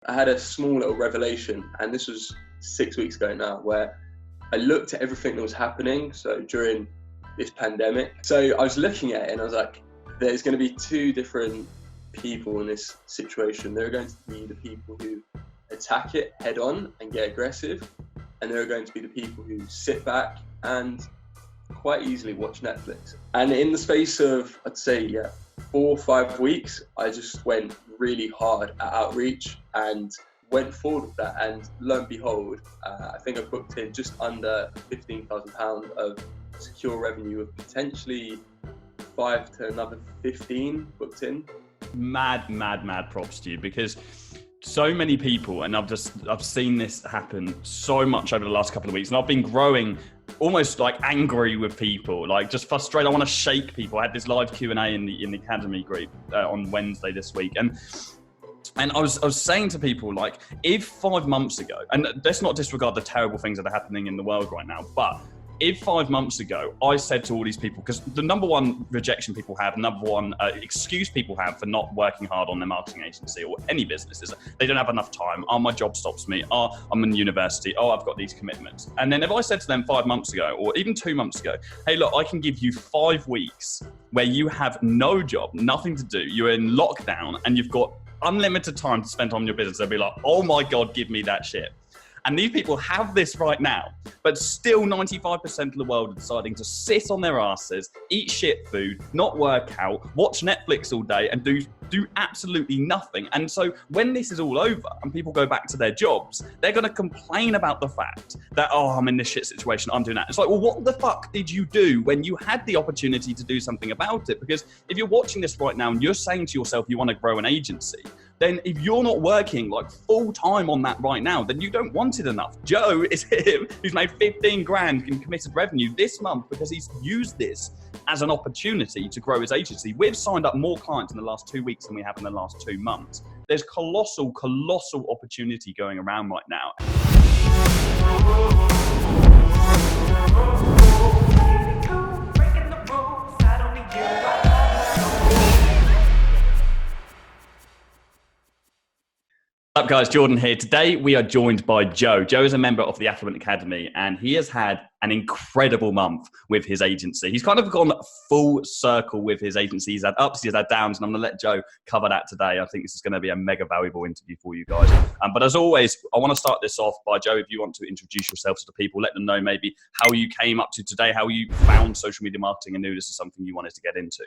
I had a small little revelation, and this was 6 weeks ago now, where I looked at everything that was happening. So during this pandemic, so I was looking at it and I was like, there's going to be two different people in this situation. There are going to be the people who attack it head on and get aggressive, and there are going to be the people who sit back and quite easily watch Netflix. And in the space of, I'd say, 4 or 5 weeks, I just went really hard at outreach and went forward with that. And lo and behold, I think I booked in just under £15,000 of secure revenue, with potentially 5 to another 15 booked in. Mad props to you, because so many people, and I've seen this happen so much over the last couple of weeks, and I've been growing almost like angry with people, like just frustrated. I want to shake people. I had this live Q&A in the Academy group on Wednesday this week, and I was saying to people, like, if 5 months ago, and let's not disregard the terrible things that are happening in the world right now, but if 5 months ago I said to all these people, because the number one rejection people have, number one excuse people have for not working hard on their marketing agency or any business is they don't have enough time. Oh, my job stops me. Oh, I'm in university. Oh, I've got these commitments. And then if I said to them 5 months ago, or even 2 months ago, hey, look, I can give you 5 weeks where you have no job, nothing to do, you're in lockdown, and you've got unlimited time to spend on your business, they'll be like, oh my God, give me that shit. And these people have this right now, but still 95% of the world are deciding to sit on their asses, eat shit food, not work out, watch Netflix all day, and do absolutely nothing. And so when this is all over and people go back to their jobs, they're going to complain about the fact that, oh, I'm in this shit situation, I'm doing that. It's like, well, what the fuck did you do when you had the opportunity to do something about it? Because if you're watching this right now and you're saying to yourself you want to grow an agency, then if you're not working like full time on that right now, then you don't want it enough. Joe is him who's made 15 grand in committed revenue this month because he's used this as an opportunity to grow his agency. We've signed up more clients in the last 2 weeks than we have in the last 2 months. There's colossal opportunity going around right now. What's up, guys? Jordan here. Today we are joined by Joe. Joe is a member of the Affluent Academy, and he has had an incredible month with his agency. He's kind of gone full circle with his agency. He's had ups, he's had downs, and I'm going to let Joe cover that today. I think this is going to be a mega valuable interview for you guys. But as always, I want to start this off by, Joe, if you want to introduce yourself to the people, let them know maybe how you came up to today, how you found social media marketing and knew this is something you wanted to get into.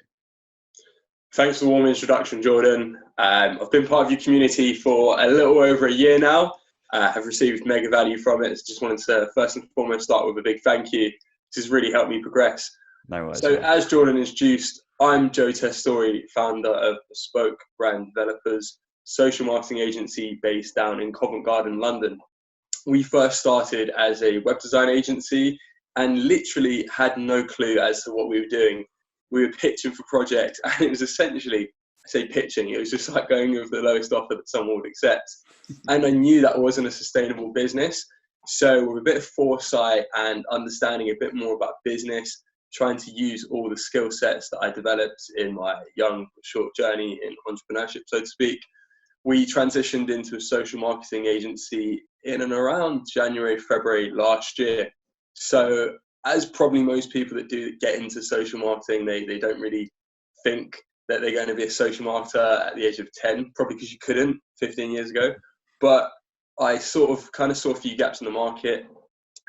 Thanks for the warm introduction, Jordan. I've been part of your community for a little over a year now. Have received mega value from it. Just wanted to first and foremost start with a big thank you. This has really helped me progress. No worries. So as Jordan introduced, I'm Joe Testouri, founder of Bespoke Brand Developers, social marketing agency based down in Covent Garden, London. We first started as a web design agency and literally had no clue as to what we were doing. We were pitching for projects, and it was essentially, I say pitching, it was just like going with the lowest offer that someone would accept. And I knew that wasn't a sustainable business. So with a bit of foresight and understanding a bit more about business, trying to use all the skill sets that I developed in my young, short journey in entrepreneurship, so to speak, we transitioned into a social marketing agency in and around January, February last year. So as probably most people that do get into social marketing, they don't really think that they're going to be a social marketer at the age of 10, probably because you couldn't 15 years ago. But I kind of saw a few gaps in the market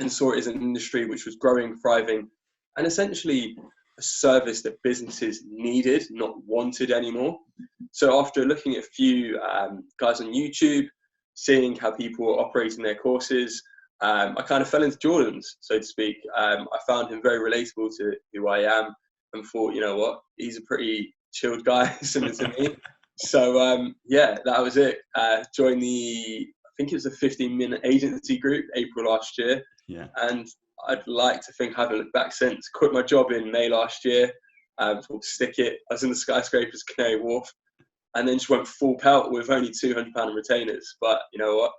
and saw it as an industry which was growing, thriving, and essentially a service that businesses needed, not wanted anymore. So after looking at a few guys on YouTube, seeing how people were operating their courses, I kind of fell into Jordan's, so to speak. I found him very relatable to who I am and thought, you know what, he's a pretty chilled guy, similar to me. So, that was it. Joined I think it was a 15-minute agency group, April last year. Yeah. And I'd like to think I haven't looked back since. Quit my job in May last year, called Stick It. I was in the skyscrapers, Canary Wharf, and then just went full pelt with only £200 in retainers. But you know what?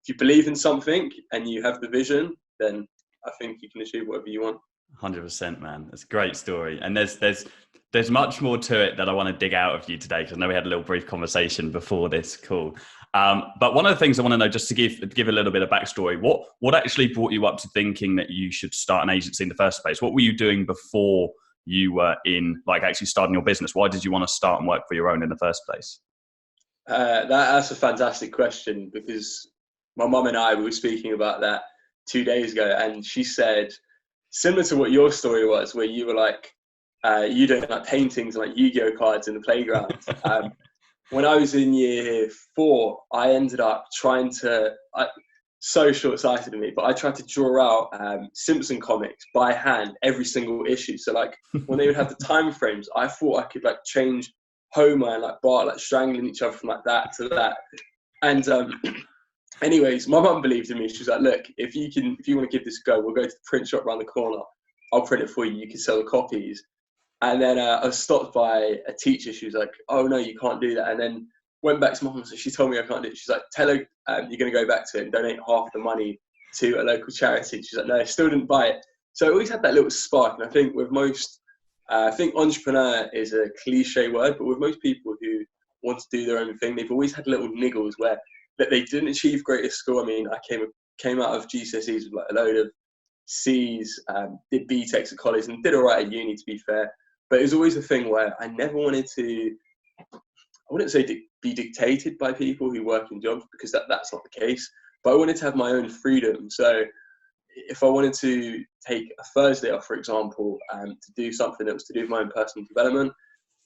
If you believe in something and you have the vision, then I think you can achieve whatever you want. 100%, man. It's a great story. And there's much more to it that I want to dig out of you today, because I know we had a little brief conversation before this call. But one of the things I want to know, just to give a little bit of backstory, what actually brought you up to thinking that you should start an agency in the first place? What were you doing before you were actually starting your business? Why did you want to start and work for your own in the first place? That's a fantastic question, because my mum and I, we were speaking about that 2 days ago, and she said, similar to what your story was, where you were like, you doing like paintings and like Yu-Gi-Oh cards in the playground. When I was in year 4, I ended up trying to, so short-sighted of me, but I tried to draw out Simpson comics by hand, every single issue. So like when they would have the time frames, I thought I could like change Homer and like Bart like strangling each other from like that to that. And anyways, my mum believed in me. She was like, look, if you want to give this a go, we'll go to the print shop around the corner. I'll print it for you. You can sell the copies. And then I was stopped by a teacher. She was like, oh no, you can't do that. And then went back to my mum. So she told me I can't do it. She's like, tell her you're going to go back to it and donate half the money to a local charity. She's like, no, I still didn't buy it. So I always had that little spark. And I think with most, I think entrepreneur is a cliche word, but with most people who want to do their own thing, they've always had little niggles where that they didn't achieve great at school. I mean, I came out of GCSEs with like a load of C's, did BTECs at college and did all right at uni, to be fair. But it was always a thing where I never wanted to, I wouldn't say be dictated by people who work in jobs, because that's not the case. But I wanted to have my own freedom. So if I wanted to take a Thursday off, for example, to do something that was to do with my own personal development,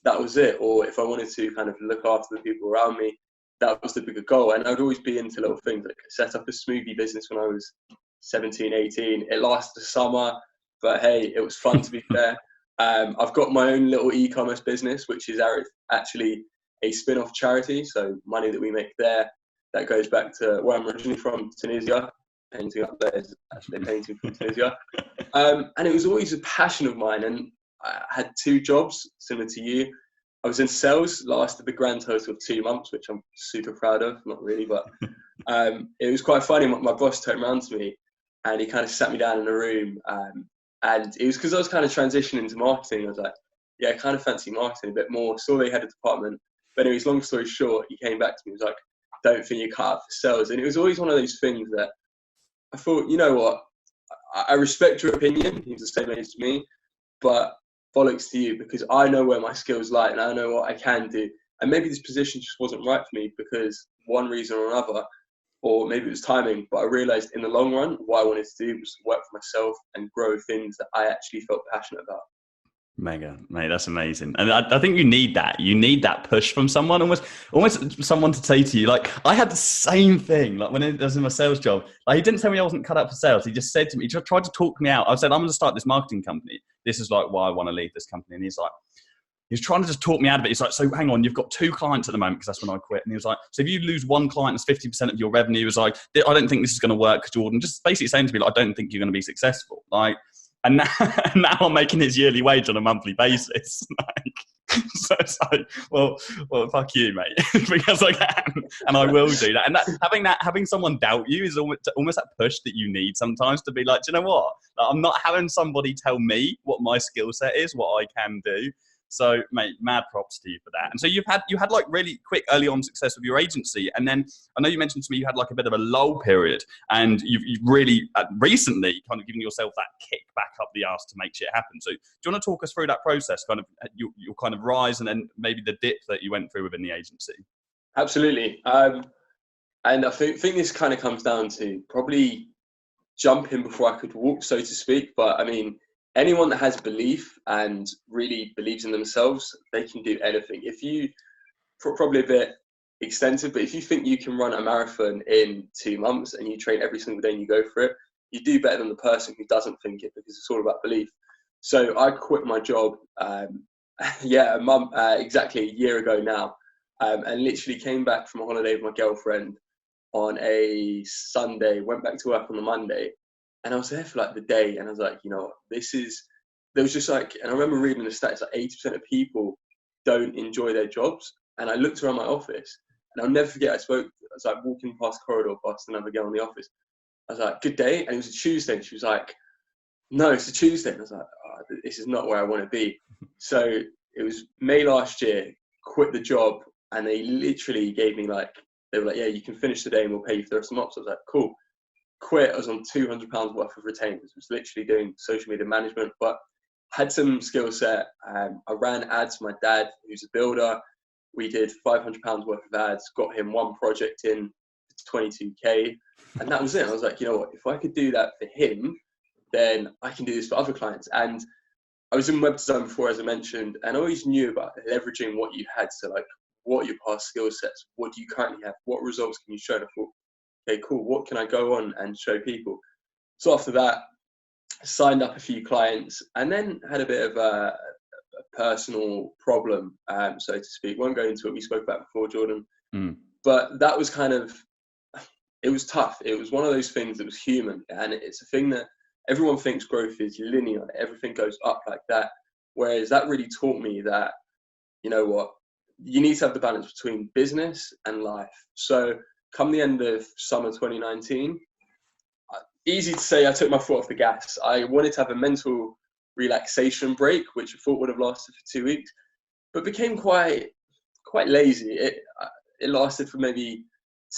that was it. Or if I wanted to kind of look after the people around me, that was the bigger goal. And I'd always be into little things, like set up a smoothie business when I was 17, 18. It lasted a summer, but hey, it was fun, to be fair. I've got my own little e-commerce business, which is actually a spin-off charity. So money that we make there, that goes back to where I'm originally from, Tunisia. Painting up there is actually a painting from Tunisia. And it was always a passion of mine. And I had 2 jobs, similar to you. I was in sales, lasted the grand total of 2 months, which I'm super proud of. Not really, but it was quite funny. My boss turned around to me and he kind of sat me down in a room. And it was because I was kind of transitioning into marketing. I was like, yeah, I kind of fancy marketing a bit more. Saw they had a department. But anyways, long story short, he came back to me. He was like, don't think you're cut out for sales. And it was always one of those things that I thought, you know what, I respect your opinion. He's the same age to me, but bollocks to you, because I know where my skills lie and I know what I can do. And maybe this position just wasn't right for me because one reason or another, or maybe it was timing, but I realized in the long run, what I wanted to do was work for myself and grow things that I actually felt passionate about. Mega, mate, that's amazing. And I think you need that. You need that push from someone, almost someone to say to you, like, I had the same thing, like when I was in my sales job. Like, he didn't tell me I wasn't cut out for sales. He just said to me, he tried to talk me out. I said, I'm going to start this marketing company. This is like why I want to leave this company. And he was trying to just talk me out of it. He's like, so hang on, you've got 2 clients at the moment, because that's when I quit. And he was like, so if you lose 1 client, it's 50% of your revenue. He was like, I don't think this is going to work, Jordan. Just basically saying to me, like, I don't think you're going to be successful. Like, and now I'm making his yearly wage on a monthly basis. Like, so it's like, well, fuck you, mate, because I can, and I will do that. And having someone doubt you is almost that push that you need sometimes to be like, do you know what? Like, I'm not having somebody tell me what my skill set is, what I can do. So, mate, mad props to you for that. And so you had like really quick early on success with your agency, and then I know you mentioned to me you had like a bit of a lull period, and you've really recently kind of given yourself that kick back up the arse to make shit happen. So, do you want to talk us through that process, kind of your kind of rise, and then maybe the dip that you went through within the agency? Absolutely. And I think this kind of comes down to probably jumping before I could walk, so to speak. But I mean, anyone that has belief and really believes in themselves, they can do anything. If you, probably a bit extensive, but if you think you can run a marathon in 2 months and you train every single day and you go for it, you do better than the person who doesn't think it, because it's all about belief. So I quit my job, exactly a year ago now, and literally came back from a holiday with my girlfriend on a Sunday, went back to work on the Monday. And I was there for like the day, and I was like, you know, there was just like, and I remember reading the stats, like 80% of people don't enjoy their jobs. And I looked around my office, and I'll never forget, I was like walking past the corridor past another girl in the office. I was like, good day. And it was a Tuesday, and she was like, no, it's a Tuesday. And I was like, oh, this is not where I want to be. So it was May last year, quit the job, and they literally gave me like, they were like, yeah, you can finish the day and we'll pay you for the rest of the month. So I was like, cool. Quit. I was on £200 worth of retainers. I was literally doing social media management, but had some skill set. I ran ads for my dad, who's a builder. We did £500 worth of ads, got him one project in 22k, and that was it. I was like, you know what, if I could do that for him, then I can do this for other clients. And I was in web design before, as I mentioned, and I always knew about leveraging what you had. So like, what are your past skill sets? What do you currently have? What results can you show? And I thought, okay, cool. What can I go on and show people? So after that, signed up a few clients, and then had a bit of a personal problem, so to speak. Won't go into it. We spoke about before, Jordan. But that was kind of, it was tough. It was one of those things that was human, and it's a thing that everyone thinks growth is linear. Everything goes up like that. Whereas that really taught me that, you know what, you need to have the balance between business and life. So come the end of summer 2019, easy to say I took my foot off the gas. I wanted to have a mental relaxation break, which I thought would have lasted for 2 weeks, but became quite lazy. It lasted for maybe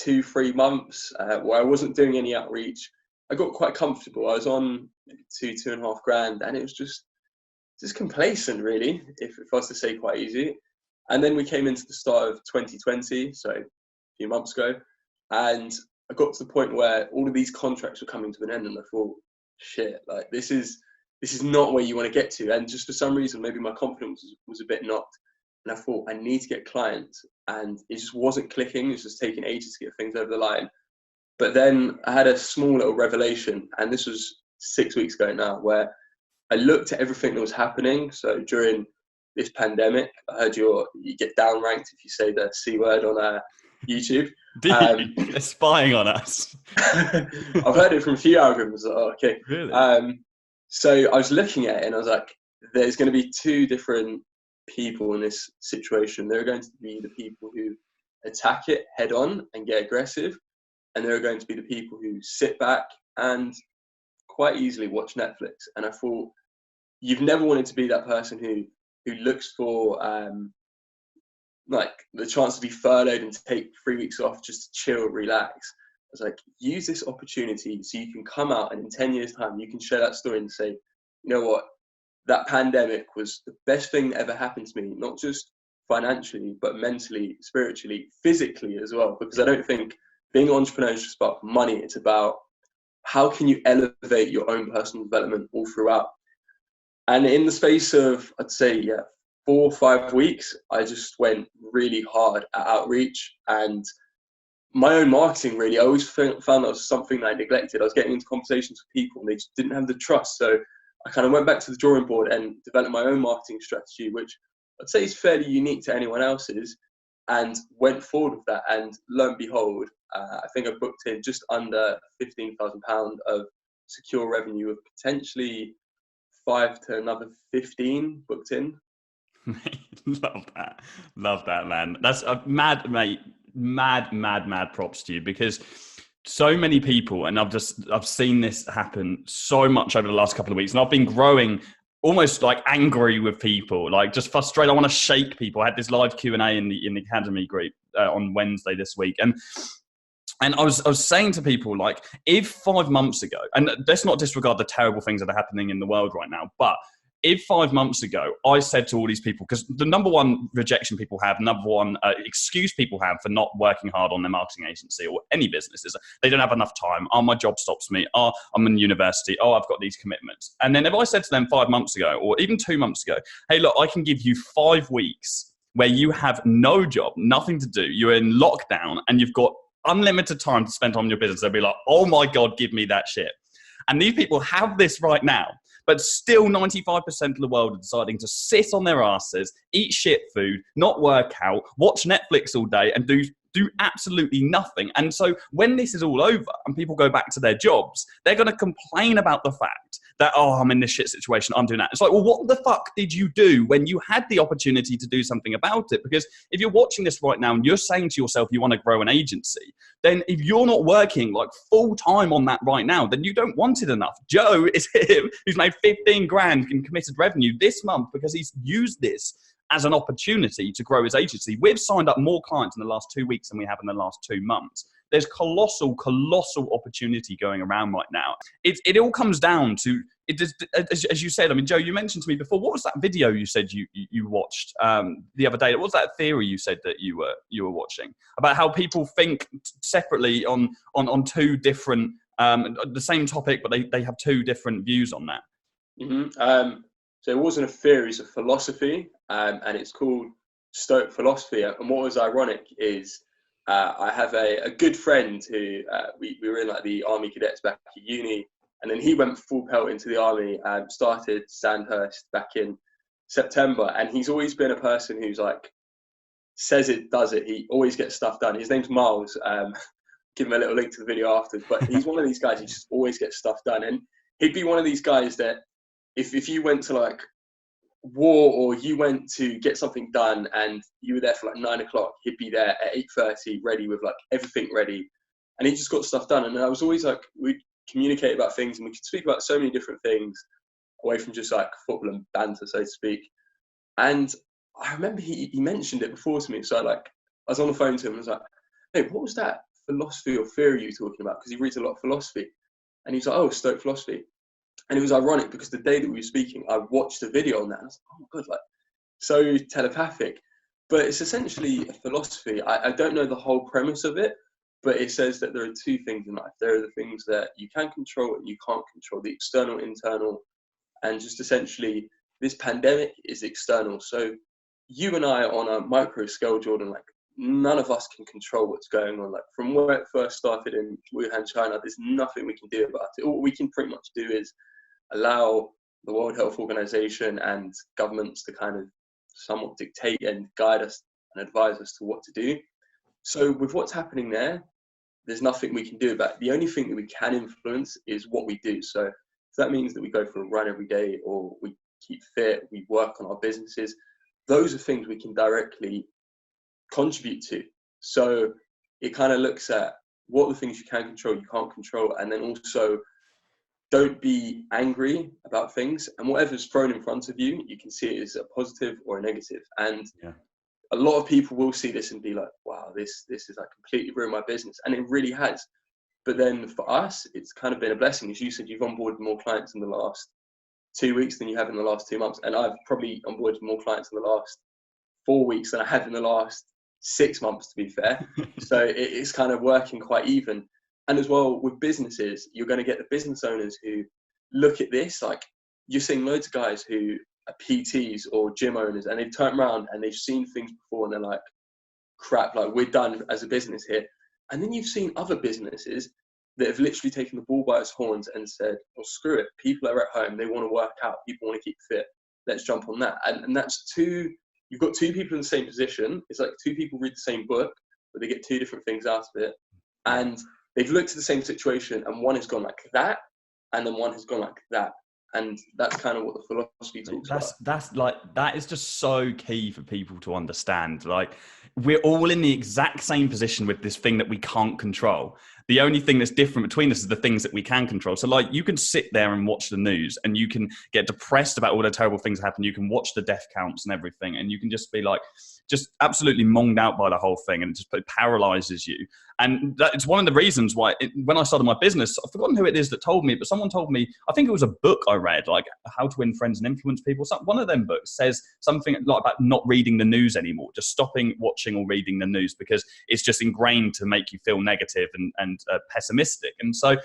2-3 months, where I wasn't doing any outreach. I got quite comfortable. I was on maybe 2.5 grand, and it was just complacent, really, if I was to say, quite easy. And then we came into the start of 2020, so a few months ago, and I got to the point where all of these contracts were coming to an end, and I thought, shit, like this is not where you want to get to. And just for some reason, maybe my confidence was a bit knocked, and I thought, I need to get clients, and it just wasn't clicking. It was just taking ages to get things over the line. But then I had a small little revelation, and this was 6 weeks ago now, where I looked at everything that was happening. So during this pandemic, I heard you get downranked if you say the C word on YouTube. They're spying on us. I've heard it from a few algorithms. Oh, okay. Really? So I was looking at it, and I was like, there's going to be two different people in this situation. There are going to be the people who attack it head on and get aggressive, and there are going to be the people who sit back and quite easily watch Netflix. And I thought, you've never wanted to be that person who looks for like the chance to be furloughed and to take 3 weeks off just to chill, relax. I was like, use this opportunity so you can come out, and in 10 years' time, you can share that story and say, you know what, that pandemic was the best thing that ever happened to me, not just financially, but mentally, spiritually, physically as well. Because I don't think being an entrepreneur is just about money. It's about how can you elevate your own personal development all throughout. And in the space of, I'd say, 4 or 5 weeks, I just went really hard at outreach and my own marketing, really. I always found that was something that I neglected. I was getting into conversations with people and they just didn't have the trust. So I kind of went back to the drawing board and developed my own marketing strategy, which I'd say is fairly unique to anyone else's, and went forward with that. And lo and behold, I think I booked in just under £15,000 of secure revenue, with potentially 5 to another 15 booked in. Love that, man. That's a mad, mate. Mad props to you, because so many people, and I've seen this happen so much over the last couple of weeks, and I've been growing almost like angry with people, like just frustrated. I want to shake people. I had this live Q&A in the Academy group on Wednesday this week, and I was saying to people, like, if 5 months ago, and let's not disregard the terrible things that are happening in the world right now, but if 5 months ago I said to all these people, because the number one rejection people have, number one excuse people have for not working hard on their marketing agency or any business is they don't have enough time. Oh, my job stops me. Oh, I'm in university. Oh, I've got these commitments. And then if I said to them 5 months ago, or even 2 months ago, hey, look, I can give you 5 weeks where you have no job, nothing to do, you're in lockdown, and you've got unlimited time to spend on your business, they'll be like, oh my God, give me that shit. And these people have this right now, but still 95% of the world are deciding to sit on their asses, eat shit food, not work out, watch Netflix all day, and do do absolutely nothing. And so when this is all over and people go back to their jobs, they're going to complain about the fact that, oh, I'm in this shit situation, I'm doing that. It's like, well, what the fuck did you do when you had the opportunity to do something about it? Because if you're watching this right now and you're saying to yourself you want to grow an agency, then if you're not working like full time on that right now, then you don't want it enough. Joe is him who's made 15 grand in committed revenue this month because he's used this as an opportunity to grow his agency. We've signed up more clients in the last 2 weeks than we have in the last 2 months. There's colossal opportunity going around right now. It all comes down to, as you said, I mean, Joe, you mentioned to me before, what was that video you said you watched the other day? What was that theory you said that you were watching about how people think separately on two different, the same topic, but they have two different views on that? Mm-hmm. So it wasn't a theory, it's a philosophy, and it's called Stoic philosophy. And what was ironic is I have a good friend who we were in like the army cadets back at uni, and then he went full pelt into the army and started Sandhurst back in September. And he's always been a person who's like says it, does it. He always gets stuff done. His name's Miles. Give him a little link to the video afterwards. But he's one of these guys who just always gets stuff done, and he'd be one of these guys that if you went to like war or you went to get something done and you were there for like 9 o'clock, he'd be there at 8:30 ready with like everything ready, and he just got stuff done. And I was always like, we'd communicate about things and we could speak about so many different things away from just like football and banter, so to speak. And I remember he mentioned it before to me, so I was on the phone to him and I was like, hey, what was that philosophy or theory you were talking about? Because he reads a lot of philosophy. And he was like, oh, Stoic philosophy. And it was ironic because the day that we were speaking, I watched a video on that. And I was like, oh my God, like so telepathic. But it's essentially a philosophy. I don't know the whole premise of it, but it says that there are two things in life. There are the things that you can control and you can't control, the external, internal, and just essentially this pandemic is external. So you and I on a micro scale, Jordan, like none of us can control what's going on. Like from where it first started in Wuhan, China, there's nothing we can do about it. All we can pretty much do is allow the World Health Organization and governments to kind of somewhat dictate and guide us and advise us to what to do. So with what's happening there, there's nothing we can do about it. The only thing that we can influence is what we do. So if that means that we go for a run every day or we keep fit, we work on our businesses, those are things we can directly contribute to. So it kind of looks at what are the things you can control, you can't control, and then also don't be angry about things, and whatever's thrown in front of you, you can see it as a positive or a negative. And a lot of people will see this and be like, wow, this is like completely ruined my business. And it really has. But then for us, it's kind of been a blessing. As you said, you've onboarded more clients in the last 2 weeks than you have in the last 2 months. And I've probably onboarded more clients in the last 4 weeks than I have in the last 6 months, to be fair. So it's kind of working quite even. And as well with businesses, you're going to get the business owners who look at this, like you're seeing loads of guys who are PTs or gym owners, and they've turned around and they've seen things before and they're like, crap, like we're done as a business here. And then you've seen other businesses that have literally taken the bull by its horns and said, well, screw it. People are at home. They want to work out. People want to keep fit. Let's jump on that. And that's you've got two people in the same position. It's like two people read the same book, but they get two different things out of it. And they've looked at the same situation and one has gone like that and then one has gone like that. And that's kind of what the philosophy talks about. That is just so key for people to understand. Like we're all in the exact same position with this thing that we can't control. The only thing that's different between us is the things that we can control. So like you can sit there and watch the news and you can get depressed about all the terrible things that happen. You can watch the death counts and everything. And you can just be like, just absolutely monged out by the whole thing, and it paralyzes you. And it's one of the reasons why when I started my business, I've forgotten who it is that told me, but someone told me, I think it was a book I read, like How to Win Friends and Influence People. One of them books says something like about not reading the news anymore, just stopping watching or reading the news because it's just ingrained to make you feel negative and pessimistic. And so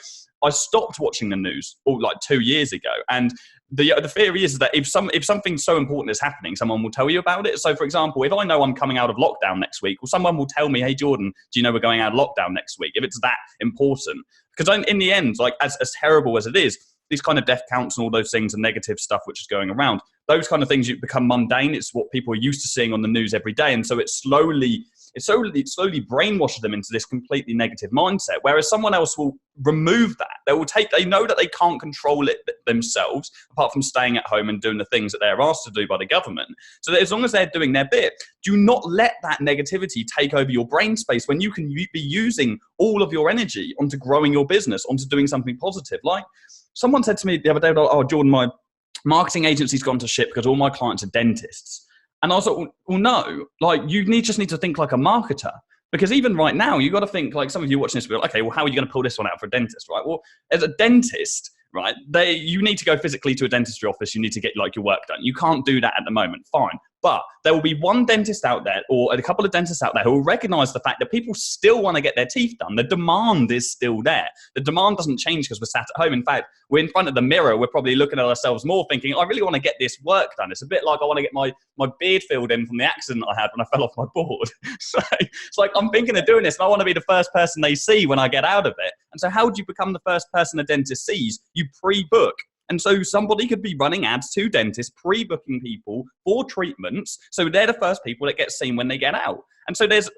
I stopped watching the news like 2 years ago. And the theory is that if something so important is happening, someone will tell you about it. So for example, if I know I'm coming out of lockdown next week, well, someone will tell me, hey, Jordan, do you know we're going out of lockdown next week? If it's that important. Because in the end, like as terrible as it is, these kind of death counts and all those things and negative stuff which is going around, those kind of things become mundane. It's what people are used to seeing on the news every day. And so it slowly it slowly brainwashes them into this completely negative mindset. Whereas someone else will remove that. They know that they can't control it themselves, apart from staying at home and doing the things that they're asked to do by the government. So that as long as they're doing their bit, do not let that negativity take over your brain space when you can be using all of your energy onto growing your business, onto doing something positive. Like someone said to me the other day, oh, Jordan, my marketing agency's gone to shit because all my clients are dentists. And I was like, well, no, like just need to think like a marketer. Because even right now, you got to think, like some of you watching this will be like, okay, well, how are you going to pull this one out for a dentist, right? Well, as a dentist, right, you need to go physically to a dentistry office. You need to get like your work done. You can't do that at the moment. Fine. But there will be one dentist out there or a couple of dentists out there who will recognize the fact that people still want to get their teeth done. The demand is still there. The demand doesn't change because we're sat at home. In fact, we're in front of the mirror. We're probably looking at ourselves more thinking, I really want to get this work done. It's a bit like I want to get my beard filled in from the accident I had when I fell off my board. So it's like I'm thinking of doing this and I want to be the first person they see when I get out of it. And so how do you become the first person a dentist sees? You pre-book. And so somebody could be running ads to dentists, pre-booking people for treatments. So they're the first people that get seen when they get out. And so there's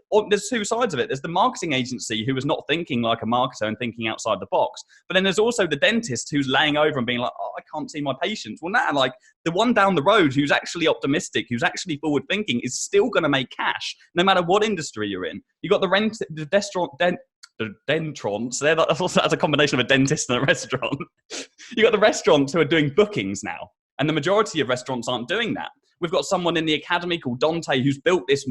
two sides of it. There's the marketing agency who is not thinking like a marketer and thinking outside the box. But then there's also the dentist who's laying over and being like, oh, I can't see my patients. Well, now, like the one down the road who's actually optimistic, who's actually forward thinking is still going to make cash no matter what industry you're in. You got the dentrons, that's a combination of a dentist and a restaurant. You got the restaurants who are doing bookings now, and the majority of restaurants aren't doing that. We've got someone in the academy called Dante who's built this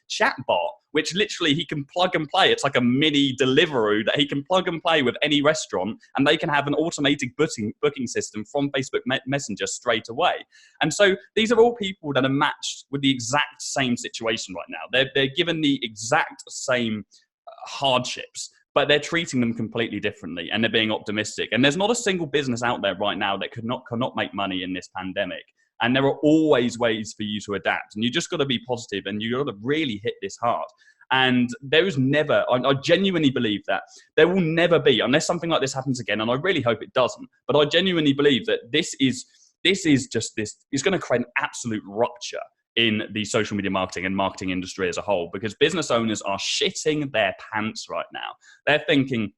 chat bot, which literally he can plug and play. It's like a mini Deliveroo that he can plug and play with any restaurant, and they can have an automated booking system from Facebook Messenger straight away. And so these are all people that are matched with the exact same situation right now. They're given the exact same hardships, but they're treating them completely differently and they're being optimistic. And there's not a single business out there right now that cannot make money in this pandemic. And there are always ways for you to adapt. And you just got to be positive and you got to really hit this hard. And there is never, I genuinely believe that there will never be, unless something like this happens again, and I really hope it doesn't, but I genuinely believe that this is going to create an absolute rupture in the social media marketing and marketing industry as a whole, because business owners are shitting their pants right now. They're thinking,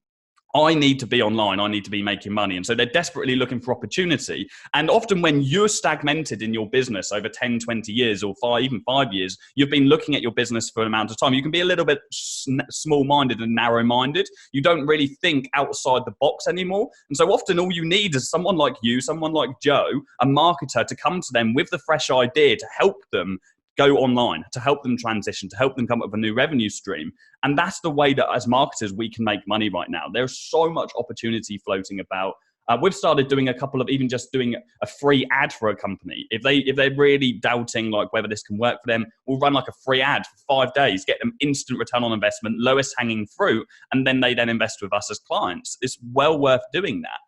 I need to be online, I need to be making money. And so they're desperately looking for opportunity. And often when you're stagnated in your business over 10, 20 years or even 5 years, you've been looking at your business for an amount of time. You can be a little bit small-minded and narrow-minded. You don't really think outside the box anymore. And so often all you need is someone like you, someone like Joe, a marketer, to come to them with the fresh idea to help them go online, to help them transition, to help them come up with a new revenue stream. And that's the way that as marketers, we can make money right now. There's so much opportunity floating about. We've started doing a couple of, even just doing a free ad for a company. If they're really doubting like whether this can work for them, we'll run like a free ad for 5 days, get them instant return on investment, lowest hanging fruit, and then they invest with us as clients. It's well worth doing that.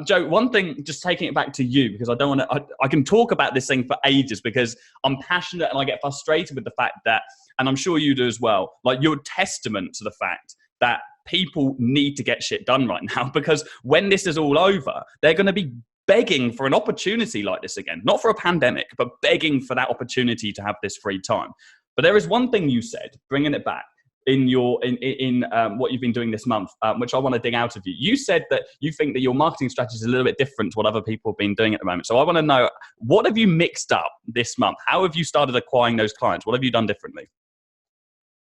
Joe, one thing, just taking it back to you, because I can talk about this thing for ages because I'm passionate and I get frustrated with the fact that, and I'm sure you do as well, like you're testament to the fact that people need to get shit done right now, because when this is all over, they're going to be begging for an opportunity like this again, not for a pandemic, but begging for that opportunity to have this free time. But there is one thing you said, bringing it back, in what you've been doing this month, which I want to dig out of you. You said that you think that your marketing strategy is a little bit different to what other people have been doing at the moment. So I want to know, what have you mixed up this month? How have you started acquiring those clients? What have you done differently?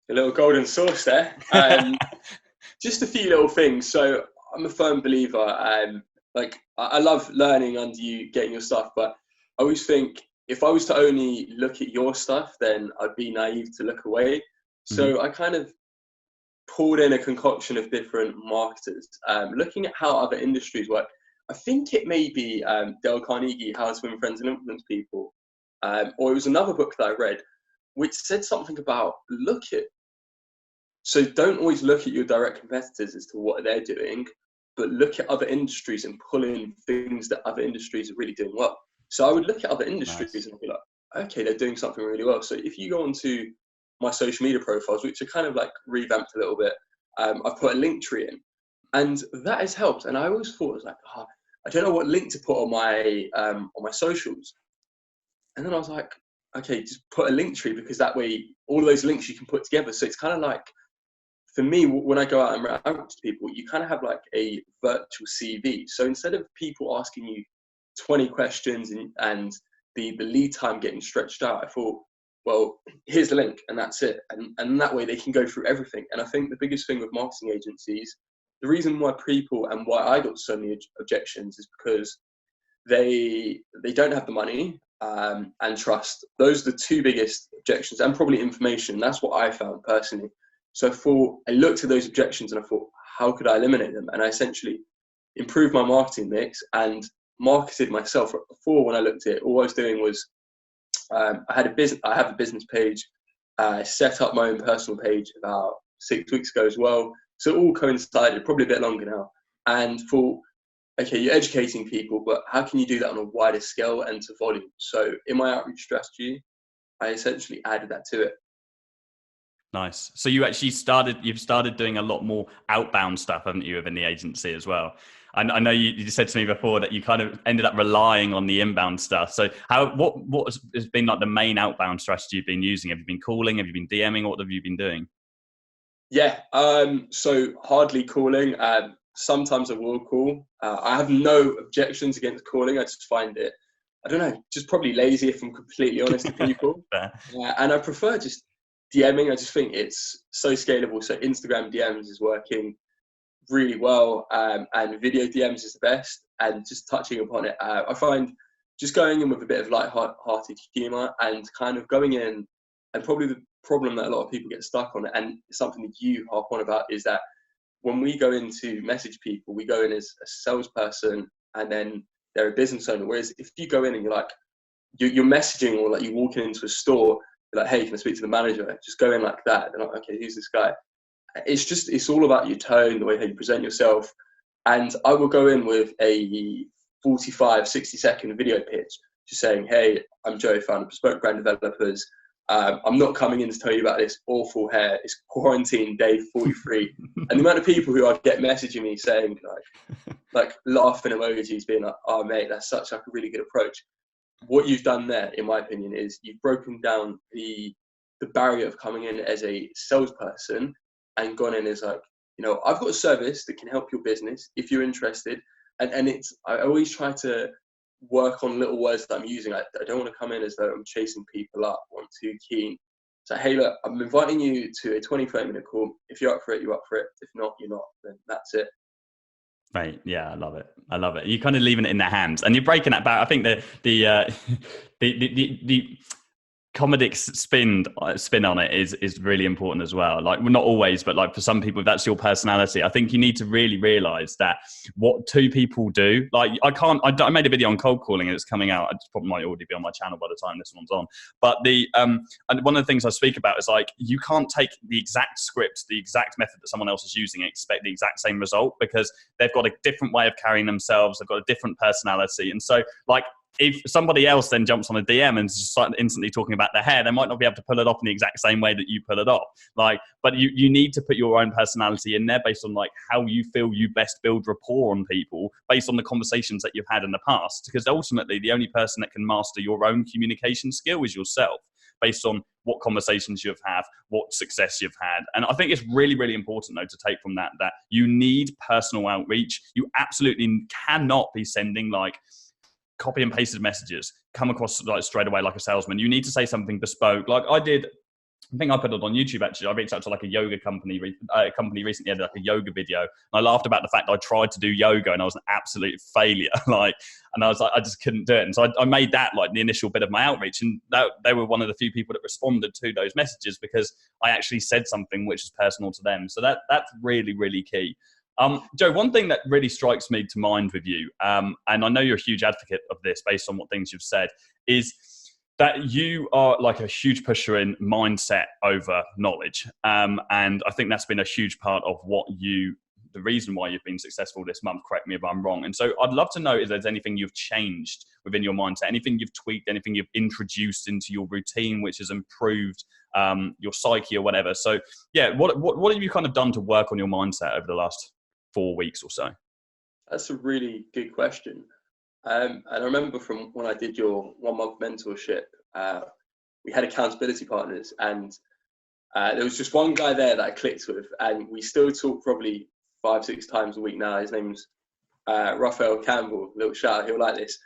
A little golden sauce there. Just a few little things. So I'm a firm believer. I love learning under you, getting your stuff, but I always think if I was to only look at your stuff, then I'd be naive to look away. So I kind of pulled in a concoction of different marketers, looking at how other industries work. I think it may be Dale Carnegie, How to Win Friends and Influence People, or it was another book that I read, which said something about so don't always look at your direct competitors as to what they're doing, but look at other industries and pull in things that other industries are really doing well. So I would look at other industries and be like, okay, they're doing something really well. So if you go onto my social media profiles, which are kind of like revamped a little bit, I've put a link tree in, and that has helped. And I always thought, I don't know what link to put on my socials. And then I was like, okay, just put a link tree, because that way all of those links you can put together. So it's kind of like, for me, when I go out and outreach to people, you kind of have like a virtual CV. So instead of people asking you 20 questions and the lead time getting stretched out, I thought, well, here's the link and that's it. And that way they can go through everything. And I think the biggest thing with marketing agencies, the reason why people and why I got so many objections is because they don't have the money and trust. Those are the two biggest objections, and probably information. That's what I found personally. So I looked at those objections and I thought, how could I eliminate them? And I essentially improved my marketing mix and marketed myself. Before, when I looked at it, all I was doing was I have a business page. I set up my own personal page about 6 weeks ago as well. So it all coincided, probably a bit longer now. And thought, okay, you're educating people, but how can you do that on a wider scale and to volume? So in my outreach strategy, I essentially added that to it. Nice. So you've started doing a lot more outbound stuff, haven't you, within the agency as well? I know you said to me before that you kind of ended up relying on the inbound stuff. So what has been like the main outbound strategy you've been using? Have you been calling? Have you been DMing? What have you been doing? Yeah. So hardly calling. Sometimes I will call. I have no objections against calling. I just find it, I don't know, just probably lazy, if I'm completely honest, to people. And I prefer just DMing. I just think it's so scalable. So Instagram DMs is working really well, and video DMs is the best. And just touching upon it, I find just going in with a bit of light-hearted humor and kind of going in, and probably the problem that a lot of people get stuck on, and something that you harp on about, is that when we go in to message people, we go in as a salesperson and then they're a business owner. Whereas if you go in and you're messaging, or like you're walking into a store, you're like, hey, can I speak to the manager? Just go in like that. They're like, okay, who's this guy? It's all about your tone, the way how you present yourself. And I will go in with a 45, 60-second video pitch, just saying, hey, I'm Joe, founder of Bespoke Brand Developers. I'm not coming in to tell you about this awful hair. It's quarantine day 43. And the amount of people who I get messaging me saying like laughing emojis, being like, oh mate, that's such like a really good approach. What you've done there, in my opinion, is you've broken down the barrier of coming in as a salesperson and gone in as like, I've got a service that can help your business if you're interested. And I always try to work on little words that I'm using. I don't want to come in as though I'm chasing people up or I'm too keen. So, hey, look, I'm inviting you to a 20-30-minute call. If you're up for it, you're up for it. If not, you're not. Then that's it. Right. Yeah, I love it. You're kind of leaving it in their hands, and you're breaking that back. I think the comedic spin on it is really important as well. Like, well, not always, but like for some people, if that's your personality, I think you need to really realize that what two people do. Like, I made a video on cold calling and it's coming out. It probably might already be on my channel by the time this one's on. But and one of the things I speak about is like, you can't take the exact script, the exact method that someone else is using and expect the exact same result, because they've got a different way of carrying themselves. They've got a different personality. And so like, if somebody else then jumps on a DM and starts instantly talking about their hair, they might not be able to pull it off in the exact same way that you pull it off. Like, but you need to put your own personality in there based on like how you feel you best build rapport on people based on the conversations that you've had in the past. Because ultimately, the only person that can master your own communication skill is yourself, based on what conversations you've had, what success you've had. And I think it's really, really important, though, to take from that you need personal outreach. You absolutely cannot be sending like copy and pasted messages, come across like straight away like a salesman. You need to say something bespoke. Like I did, I think I put it on YouTube actually. I reached out to like a yoga company recently, had like a yoga video, and I laughed about the fact that I tried to do yoga and I was an absolute failure. And I was like, I just couldn't do it. And so I made that like the initial bit of my outreach, and they were one of the few people that responded to those messages because I actually said something which is personal to them. So that's really, really key. Joe, one thing that really strikes me to mind with you, and I know you're a huge advocate of this based on what things you've said, is that you are like a huge pusher in mindset over knowledge. And I think that's been a huge part of the reason why you've been successful this month. Correct me if I'm wrong. And so I'd love to know if there's anything you've changed within your mindset, anything you've tweaked, anything you've introduced into your routine, which has improved your psyche or whatever. So yeah, what have you kind of done to work on your mindset over the last 4 weeks or so? That's a really good question. And I remember from when I did your 1 month mentorship, we had accountability partners, and there was just one guy there that I clicked with, and we still talk probably 5-6 times a week now. His name's Raphael Campbell. Little shout out, he'll like this.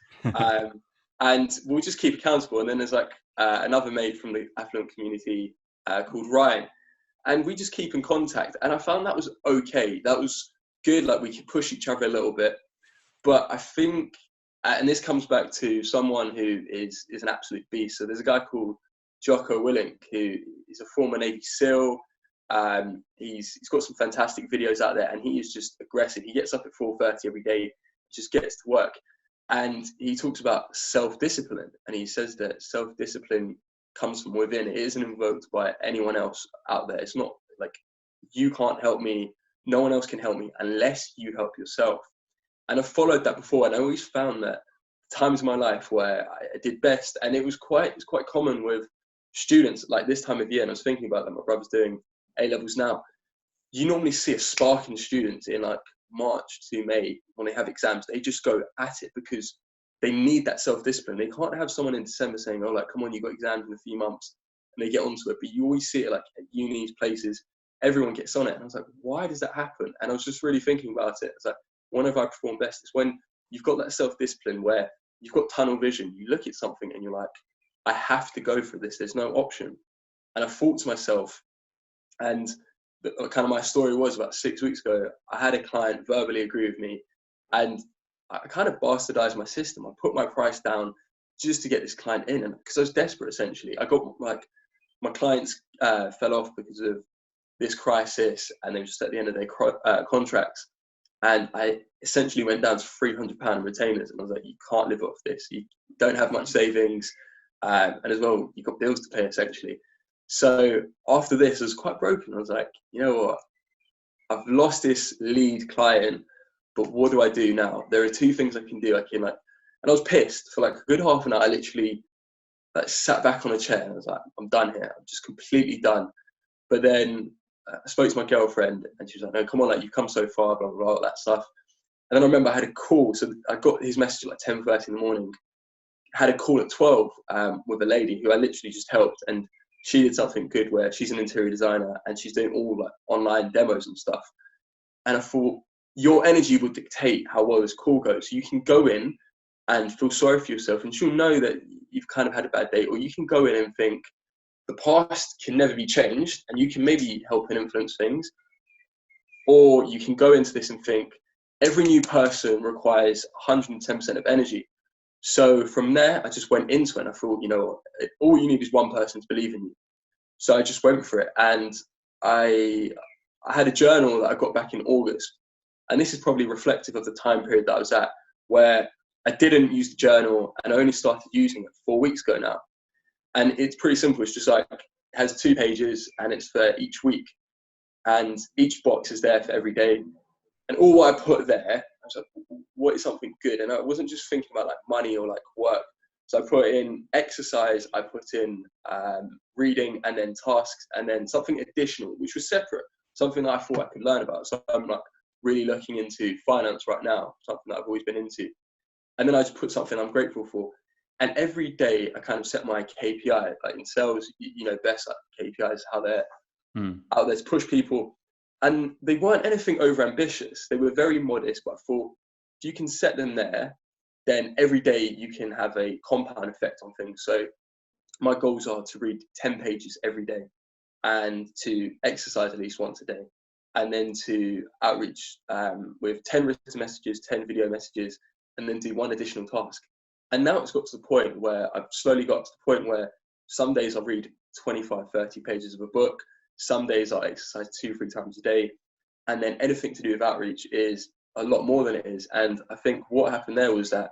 And we'll just keep accountable. And then there's like another mate from the Affluent community called Ryan, and we just keep in contact. And I found that was okay. That was good. Like, we could push each other a little bit. But I think, and this comes back to someone who is an absolute beast. So there's a guy called Jocko Willink, who is a former Navy SEAL. He's got some fantastic videos out there, and he is just aggressive. He gets up at 4:30 every day, just gets to work. And he talks about self-discipline, and he says that self-discipline comes from within. It isn't invoked by anyone else out there. It's not like, you can't help me, no one else can help me unless you help yourself. And I've followed that before, and I always found that times in my life where I did best, and it's quite common with students like this time of year. And I was thinking about that, my brother's doing A-levels now. You normally see a spark in students in like March to May when they have exams. They just go at it because they need that self-discipline. They can't have someone in December saying, oh, like, come on, you've got exams in a few months, and they get onto it. But you always see it like at unis, places, everyone gets on it. And I was like, why does that happen? And I was just really thinking about it. It's like, whenever I perform best, it's when you've got that self-discipline where you've got tunnel vision. You look at something and you're like, I have to go for this. There's no option. And I thought to myself, and kind of my story was about 6 weeks ago, I had a client verbally agree with me, and I kind of bastardized my system. I put my price down just to get this client in, and because I was desperate, essentially. I got like, my clients fell off because of this crisis, and they were just at the end of their contracts. And I essentially went down to £300 retainers, and I was like, you can't live off this. You don't have much savings, and as well, you've got bills to pay, essentially. So after this, I was quite broken. I was like, you know what? I've lost this lead client, but what do I do now? There are two things I can do. And I was pissed for like a good half an hour. I literally like sat back on a chair and I was like, I'm done here. I'm just completely done. But then I spoke to my girlfriend, and she was like, no, come on, like, you've come so far, blah, blah, blah, all that stuff. And then I remember I had a call. So I got his message at like 10:30 in the morning. Had a call at 12 with a lady who I literally just helped. And she did something good where she's an interior designer and she's doing all like online demos and stuff. And I thought, your energy will dictate how well this call goes. So you can go in and feel sorry for yourself, and she'll know that you've kind of had a bad day. Or you can go in and think, the past can never be changed, and you can maybe help and influence things. Or you can go into this and think, every new person requires 110% of energy. So from there, I just went into it, and I thought, you know, all you need is one person to believe in you. So I just went for it. And I had a journal that I got back in August. And this is probably reflective of the time period that I was at, where I didn't use the journal and I only started using it 4 weeks ago now. And it's pretty simple. It's just like, it has 2 pages and it's for each week. And each box is there for every day. And all what I put there, I was like, what is something good? And I wasn't just thinking about like money or like work. So I put in exercise, I put in reading, and then tasks, and then something additional, which was separate, something that I thought I could learn about. So I'm like really looking into finance right now, something that I've always been into. And then I just put something I'm grateful for. And every day I kind of set my KPI, like in sales, you know, best like KPIs, how they're out there to push people. And they weren't anything over ambitious. They were very modest, but I thought, if you can set them there, then every day you can have a compound effect on things. So my goals are to read 10 pages every day, and to exercise at least once a day, and then to outreach with 10 written messages, 10 video messages, and then do 1 additional task. And now it's got to the point where I've slowly got to the point where some days I'll read 25, 30 pages of a book. Some days I'll exercise 2-3 times a day. And then anything to do with outreach is a lot more than it is. And I think what happened there was that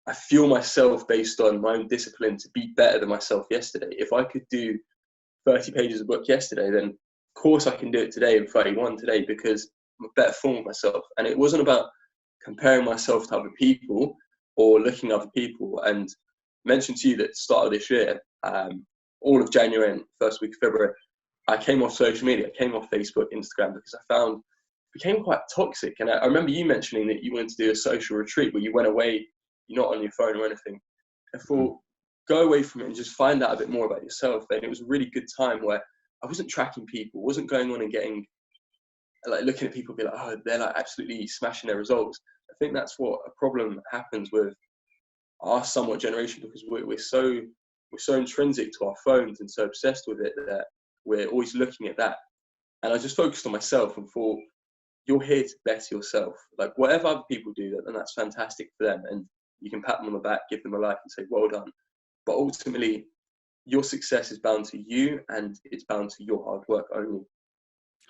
I fuel myself based on my own discipline to be better than myself yesterday. If I could do 30 pages of a book yesterday, then of course I can do it today and 31 today, because I'm a better form of myself. And it wasn't about comparing myself to other people or looking at other people. And I mentioned to you that at the start of this year, all of January and first week of February, I came off social media. I came off Facebook, Instagram, because I found it became quite toxic. And I remember you mentioning that you wanted to do a social retreat where you went away, you're not on your phone or anything. I thought, go away from it and just find out a bit more about yourself. And it was a really good time where I wasn't tracking people, wasn't going on and getting, like, looking at people and be like, oh, they're like absolutely smashing their results. I think that's what a problem happens with our somewhat generation, because we're so intrinsic to our phones and so obsessed with it that we're always looking at that. And I just focused on myself and thought, you're here to better yourself. Like, whatever other people do, then that's fantastic for them. And you can pat them on the back, give them a like and say, well done. But ultimately, your success is bound to you, and it's bound to your hard work only.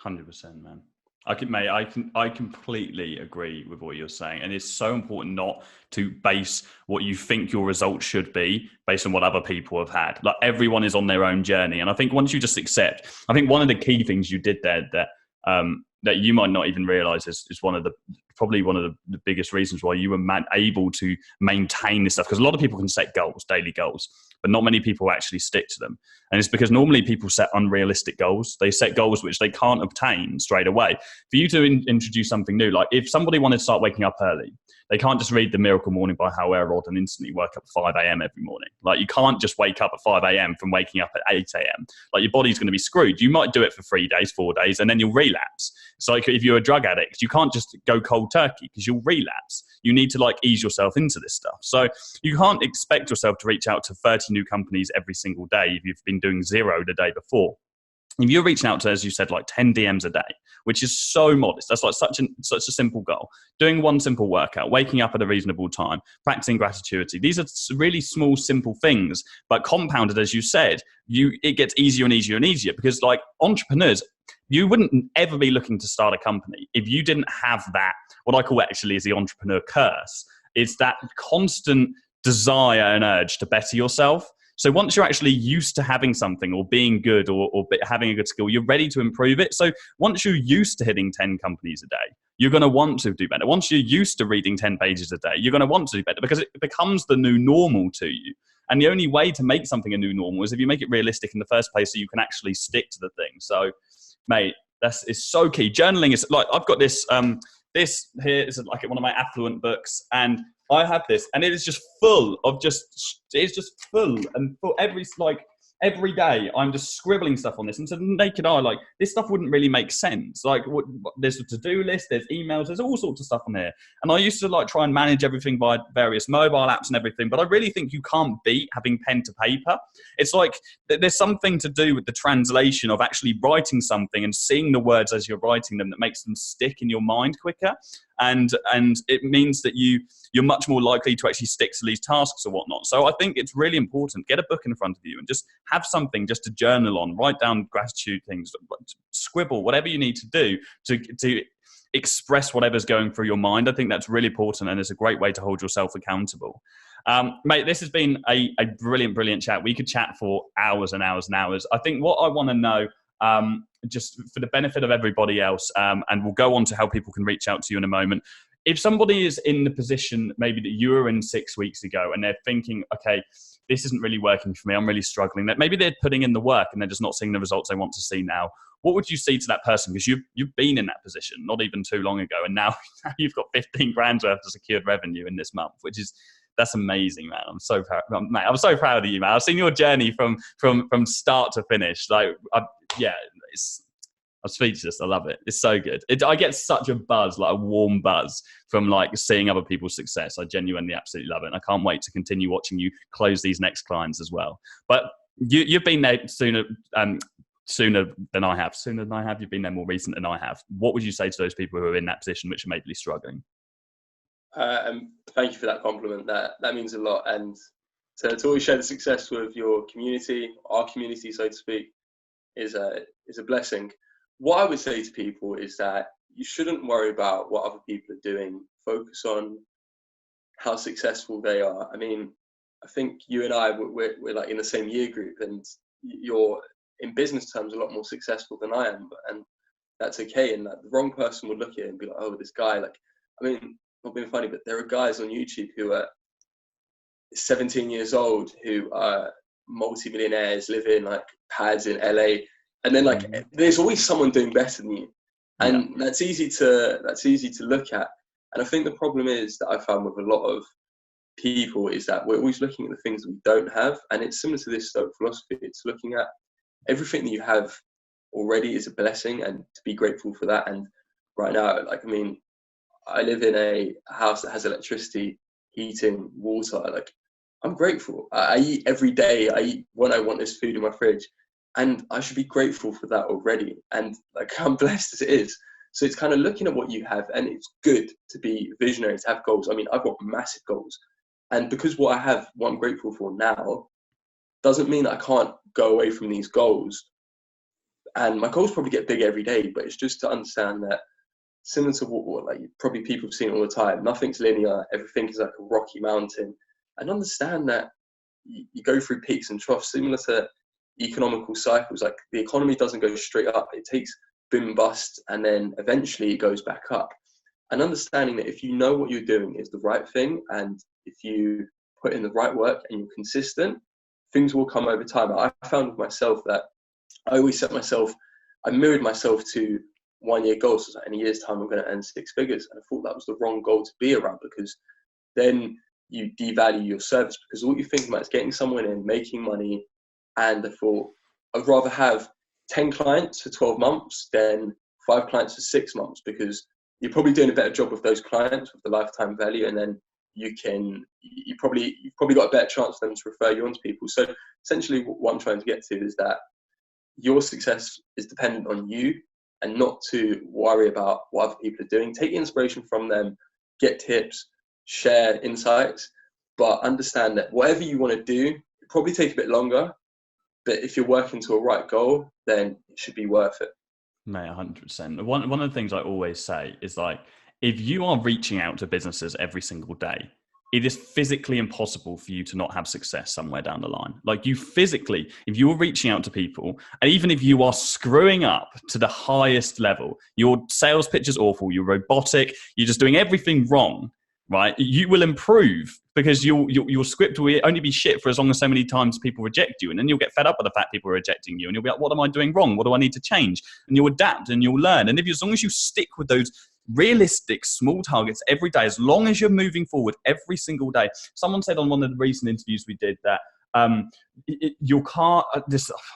100%, man. I completely agree with what you're saying. And it's so important not to base what you think your results should be based on what other people have had. Like, everyone is on their own journey. And I think once you just accept, I think one of the key things you did there that you might not even realize is probably one of the biggest reasons why you were able to maintain this stuff. Because a lot of people can set goals, daily goals, but not many people actually stick to them. And it's because normally people set unrealistic goals. They set goals which they can't obtain straight away. For you to introduce something new, like if somebody wanted to start waking up early, they can't just read The Miracle Morning by Hal Elrod and instantly wake up at 5 a.m. every morning. Like, you can't just wake up at 5 a.m. from waking up at 8 a.m. Like, your body's going to be screwed. You might do it for 3 days, 4 days, and then you'll relapse. It's like if you're a drug addict, you can't just go cold turkey because you'll relapse. You need to like ease yourself into this stuff. So you can't expect yourself to reach out to 30 new companies every single day if you've been doing 0 the day before. If you're reaching out to, as you said, like 10 DMs a day, which is so modest, that's like such a simple goal. Doing one simple workout, waking up at a reasonable time, practicing gratitude. These are really small, simple things, but compounded, as you said, it gets easier and easier and easier, because like entrepreneurs, you wouldn't ever be looking to start a company if you didn't have that, what I call actually is the entrepreneur curse. It's that constant desire and urge to better yourself. So once you're actually used to having something or being good or having a good skill, you're ready to improve it. So once you're used to hitting 10 companies a day, you're going to want to do better. Once you're used to reading 10 pages a day, you're going to want to do better, because it becomes the new normal to you. And the only way to make something a new normal is if you make it realistic in the first place, so you can actually stick to the thing. So, mate, it's so key. Journaling is like, I've got this here is like one of my Affluent books, and I have this, and it is just full of it's just full and full. Every day I'm just scribbling stuff on this, and to the naked eye, like, this stuff wouldn't really make sense. Like, there's a to-do list, there's emails, there's all sorts of stuff on here. And I used to like try and manage everything by various mobile apps and everything, but I really think you can't beat having pen to paper. It's like there's something to do with the translation of actually writing something and seeing the words as you're writing them that makes them stick in your mind quicker. And it means that you're much more likely to actually stick to these tasks or whatnot. So I think it's really important. Get a book in front of you and just have something just to journal on. Write down gratitude things, scribble, whatever you need to do to express whatever's going through your mind. I think that's really important, and it's a great way to hold yourself accountable. Mate, this has been a brilliant chat. We could chat for hours and hours and hours. I think what I want to know, just for the benefit of everybody else, and we'll go on to how people can reach out to you in a moment. If somebody is in the position maybe that you were in 6 weeks ago, and they're thinking, okay, this isn't really working for me, I'm really struggling, that maybe they're putting in the work and they're just not seeing the results they want to see now, what would you say to that person? Because you've been in that position not even too long ago, and now you've got 15 grand worth of secured revenue in this month, that's amazing, man. I'm so proud, mate. I'm so proud of you, man. I've seen your journey from start to finish. Like, I'm speechless. I love it. It's so good. I get such a buzz, like a warm buzz, from like seeing other people's success. I genuinely absolutely love it. And I can't wait to continue watching you close these next clients as well. But you've been there sooner than I have. Sooner than I have. You've been there more recent than I have. What would you say to those people who are in that position, which are maybe struggling? Thank you for that compliment. That means a lot. And to always share the success with your community, our community, so to speak, is a blessing. What I would say to people is that you shouldn't worry about what other people are doing. Focus on how successful they are. I mean, I think you and I, we're like in the same year group, and you're in business terms a lot more successful than I am, and that's okay. And like, the wrong person would look at it and be like, oh, this guy, like, I mean, not being funny, but there are guys on YouTube who are 17 years old who are multi-millionaires, live in like pads in LA, and then like there's always someone doing better than you, and that's easy to look at. And I think the problem is that I found with a lot of people is that we're always looking at the things that we don't have. And it's similar to this Stoic philosophy. It's looking at everything that you have already is a blessing, and to be grateful for that. And right now, like, I mean, I live in a house that has electricity, heating, water. Like, I'm grateful. I eat every day. I eat when I want. There's food in my fridge, and I should be grateful for that already. And like, I'm blessed as it is. So it's kind of looking at what you have, and it's good to be visionary, to have goals. I mean, I've got massive goals, and because what I have, what I'm grateful for now, doesn't mean that I can't go away from these goals. And my goals probably get bigger every day, but it's just to understand that, similar to what like probably people have seen all the time, nothing's linear. Everything is like a rocky mountain, and understand that you go through peaks and troughs, similar to economical cycles. Like, the economy doesn't go straight up; it takes boom bust, and then eventually it goes back up. And understanding that if you know what you're doing is the right thing, and if you put in the right work and you're consistent, things will come over time. I found with myself that I always I mirrored myself to 1 year goals. So in a year's time, I'm going to earn 6 figures. And I thought that was the wrong goal to be around, because then you devalue your service, because all you think about is getting someone in, making money. And I thought, I'd rather have 10 clients for 12 months than 5 clients for 6 months, because you're probably doing a better job with those clients with the lifetime value. And then you've probably got a better chance for them to refer you on to people. So essentially what I'm trying to get to is that your success is dependent on you, and not to worry about what other people are doing. Take inspiration from them, get tips, share insights, but understand that whatever you want to do, it probably take a bit longer, but if you're working to a right goal, then it should be worth it. Mate, 100%. One of the things I always say is, like, if you are reaching out to businesses every single day, it is physically impossible for you to not have success somewhere down the line. Like, you physically, if you're reaching out to people, and even if you are screwing up to the highest level, your sales pitch is awful, you're robotic, you're just doing everything wrong, right? You will improve, because your script will only be shit for as long as so many times people reject you. And then you'll get fed up with the fact people are rejecting you. And you'll be like, what am I doing wrong? What do I need to change? And you'll adapt and you'll learn. And as long as you stick with those realistic small targets every day, as long as you're moving forward every single day. Someone said on one of the recent interviews we did that your car, I'm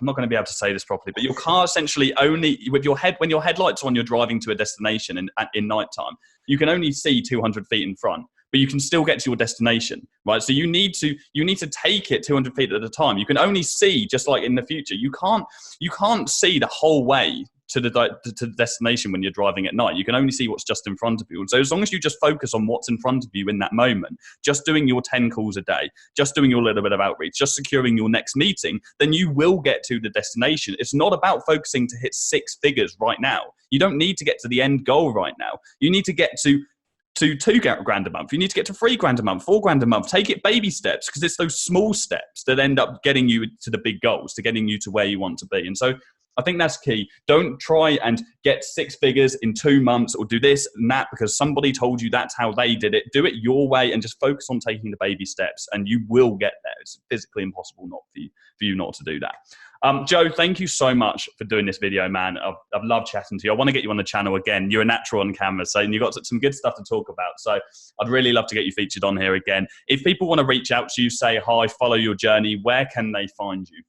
not going to be able to say this properly, but your car essentially only, with your head, when your headlights are on, you're driving to a destination in nighttime, you can only see 200 feet in front, but you can still get to your destination, right? So you need to take it 200 feet at a time. You can only see, just like in the future, you can't see the whole way to the destination when you're driving at night. You can only see what's just in front of you. And so as long as you just focus on what's in front of you in that moment, just doing your 10 calls a day, just doing your little bit of outreach, just securing your next meeting, then you will get to the destination. It's not about focusing to hit 6 figures right now. You don't need to get to the end goal right now. You need to get to $2,000 a month. You need to get to $3,000 a month, $4,000 a month. Take it baby steps, because it's those small steps that end up getting you to the big goals, to getting you to where you want to be. And so I think that's key. Don't try and get 6 figures in 2 months, or do this and that because somebody told you that's how they did it. Do it your way and just focus on taking the baby steps, and you will get there. It's physically impossible not for you not to do that. Joe, thank you so much for doing this video, man. I've loved chatting to you. I want to get you on the channel again. You're a natural on camera, so you've got some good stuff to talk about. So I'd really love to get you featured on here again. If people want to reach out to you, say hi, follow your journey, where can they find you?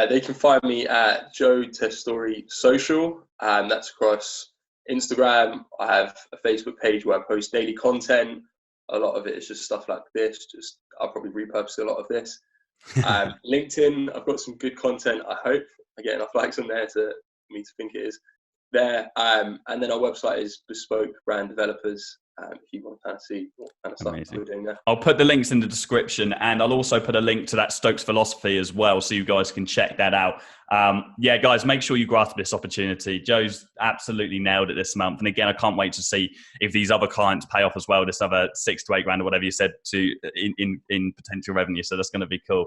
They can find me at Joe Testouri Social. That's across Instagram. I have a Facebook page where I post daily content. A lot of it is just stuff like this. I'll probably repurpose a lot of this. LinkedIn, I've got some good content, I hope. I get enough likes on there for me to think it is there. And then our website is Bespoke Brand Developers. If you want to kind of see what kind of stuff we're doing there. I'll put the links in the description, and I'll also put a link to that Stokes philosophy as well, so you guys can check that out. Yeah, guys, make sure you grasp this opportunity. Joe's absolutely nailed it this month. And again, I can't wait to see if these other clients pay off as well, this other 6 to 8 grand or whatever you said in potential revenue. So that's going to be cool.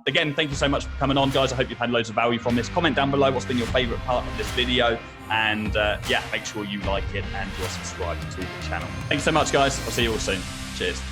Again, thank you so much for coming on, guys. I hope you've had loads of value from this. Comment down below what's been your favorite part of this video. And yeah, make sure you like it and you're subscribed to the channel. Thanks so much, guys. I'll see you all soon. Cheers.